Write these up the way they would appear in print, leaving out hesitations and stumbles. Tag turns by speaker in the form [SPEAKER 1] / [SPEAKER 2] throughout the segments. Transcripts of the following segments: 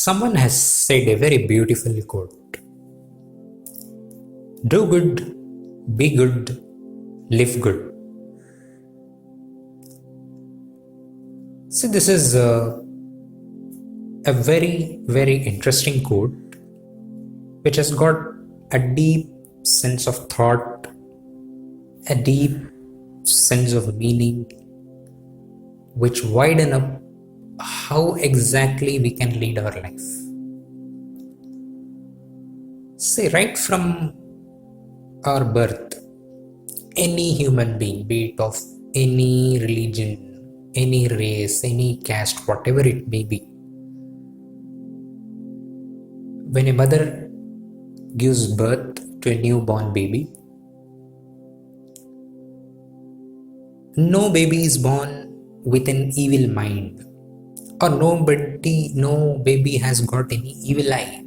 [SPEAKER 1] Someone has said a very beautiful quote: do good, be good, live good. See, this is a very, very interesting quote which has got a deep sense of thought, a deep sense of meaning, which widen up how exactly we can lead our life. See, right from our birth, any human being, be it of any religion, any race, any caste, whatever it may be, when a mother gives birth to a newborn baby, no baby is born with an evil mind, or no baby has got any evil eye.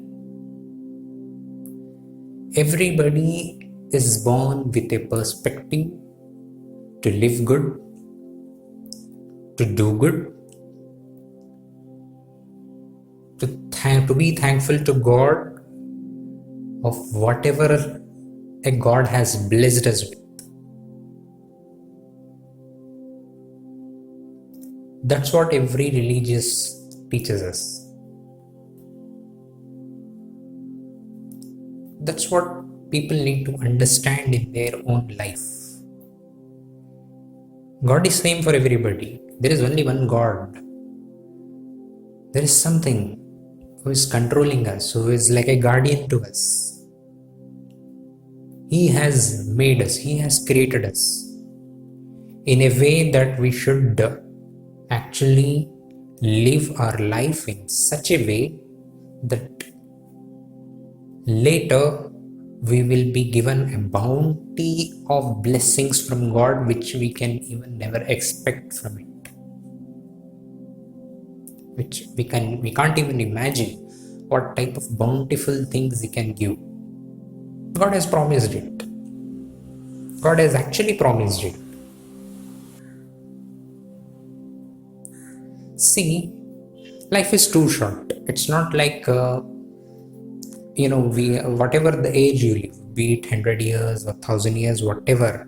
[SPEAKER 1] Everybody is born with a perspective to live good, to do good, to be thankful to God of whatever a God has blessed us with. That's what every religious teaches us. That's what people need to understand in their own life. God is same for everybody. There is only one God. There is something who is controlling us, who is like a guardian to us. He has made us, He has created us in a way that we should actually live our life in such a way that later we will be given a bounty of blessings from God which we can even never expect from it, which we can't even imagine what type of bountiful things He can give. God has promised it. God has actually promised it. See, life is too short. It's not like we whatever the age you live, be it 100 years or 1,000 years, whatever.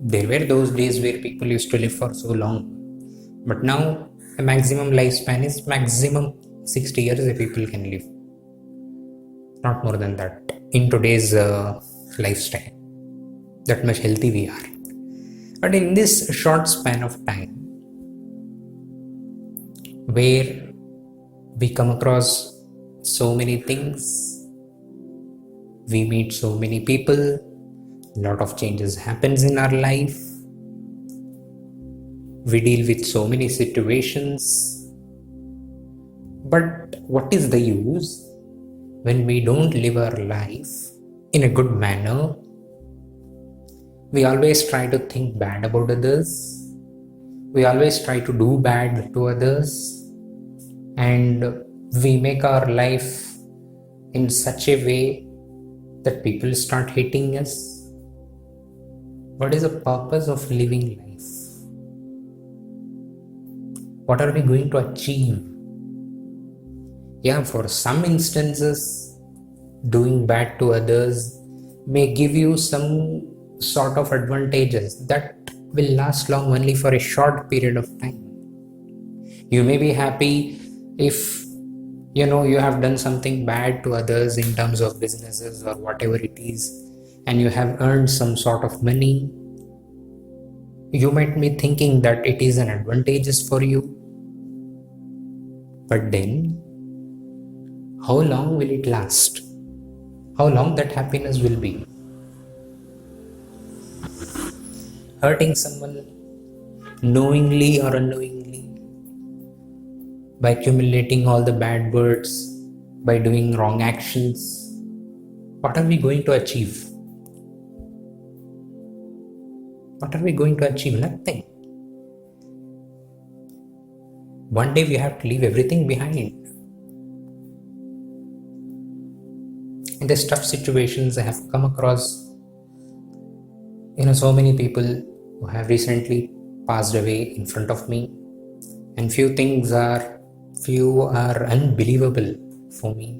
[SPEAKER 1] There were those days where people used to live for so long, but now a maximum lifespan is maximum 60 years a people can live, not more than that in today's lifestyle. That much healthy we are. But in this short span of time, where we come across so many things, we meet so many people, a lot of changes happens in our life, we deal with so many situations. But what is the use when we don't live our life in a good manner? We always try to think bad about others. We always try to do bad to others. And we make our life in such a way that people start hating us. What is the purpose of living life? What are we going to achieve? Yeah, for some instances, doing bad to others may give you some sort of advantages that will last long only for a short period of time. You may be happy if you have done something bad to others in terms of businesses or whatever it is, and you have earned some sort of money. You might be thinking that it is an advantageous for you, but then how long will it last? How long that happiness will be? Hurting someone knowingly or unknowingly, by accumulating all the bad words, by doing wrong actions, what are we going to achieve? What are we going to achieve? Nothing. One day we have to leave everything behind. In these tough situations, I have come across so many people who have recently passed away in front of me, and few things are few are unbelievable for me.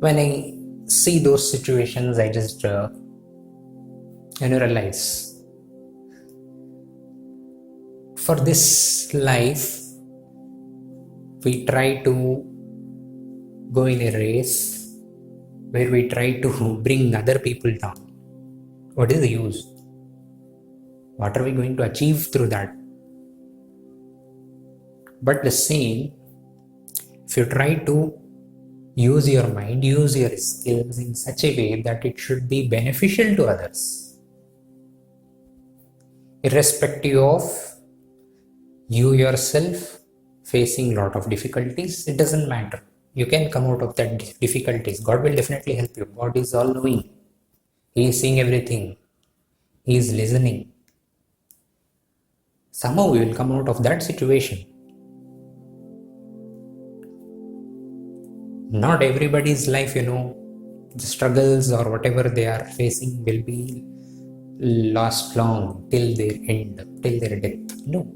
[SPEAKER 1] When I see those situations, I just realize for this life, we try to go in a race where we try to bring other people down. What is the use? What are we going to achieve through that? But the same, if you try to use your mind, use your skills in such a way that it should be beneficial to others, irrespective of you yourself facing a lot of difficulties, it doesn't matter. You can come out of that difficulties. God will definitely help you. God is all knowing. He is seeing everything. He is listening. Somehow we will come out of that situation. Not everybody's life, the struggles or whatever they are facing will be last long till their end, till their death. No.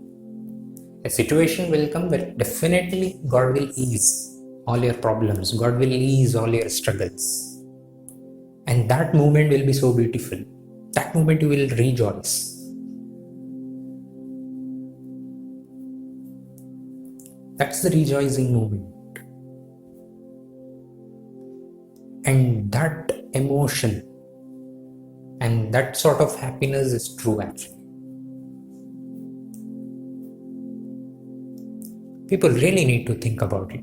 [SPEAKER 1] A situation will come where definitely God will ease all your problems. God will ease all your struggles. And that moment will be so beautiful. That moment you will rejoice. That's the rejoicing moment. And that emotion and that sort of happiness is true actually. People really need to think about it.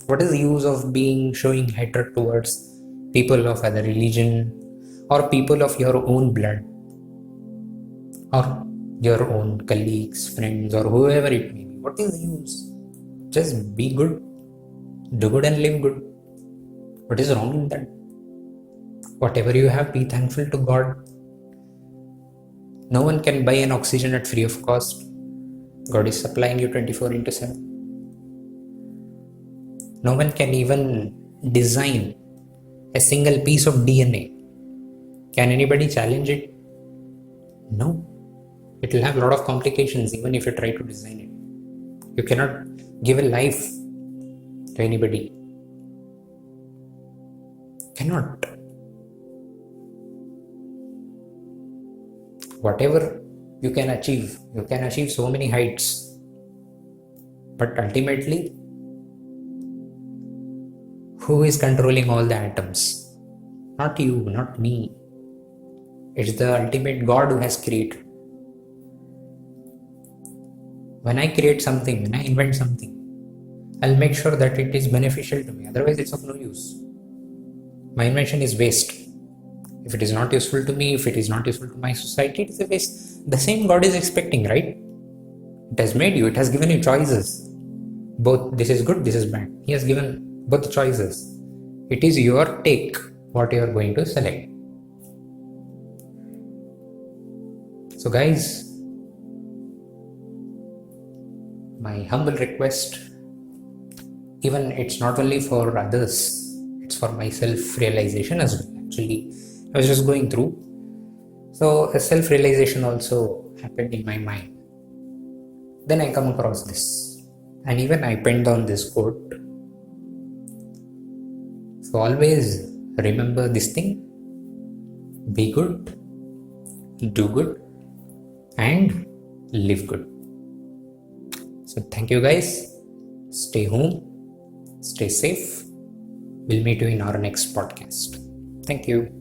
[SPEAKER 1] What is the use of showing hatred towards people of other religion or people of your own blood or your own colleagues, friends, or whoever it may be? What is the use? Just be good, do good and live good. What is wrong in that? Whatever you have, be thankful to God. No one can buy an oxygen at free of cost. God is supplying you 24/7. No one can even design a single piece of DNA. Can anybody challenge it? No. It will have a lot of complications even if you try to design it. You cannot give a life to anybody. Cannot. Whatever you can achieve so many heights. But ultimately, who is controlling all the atoms? Not you, not me. It's the ultimate God who has created. When I create something, when I invent something, I'll make sure that it is beneficial to me. Otherwise, it's of no use. My invention is waste. If it is not useful to me, if it is not useful to my society, it is a waste. The same God is expecting, right? It has made you, it has given you choices. Both this is good, this is bad. He has given both choices. It is your take what you are going to select. So guys, my humble request, even it's not only for others, it's for my self-realization as well. Actually, I was just going through. So a self-realization also happened in my mind. Then I come across this. And even I penned down this quote. So always remember this thing. Be good, do good, and live good. So thank you guys. Stay home, stay safe. We'll meet you in our next podcast. Thank you.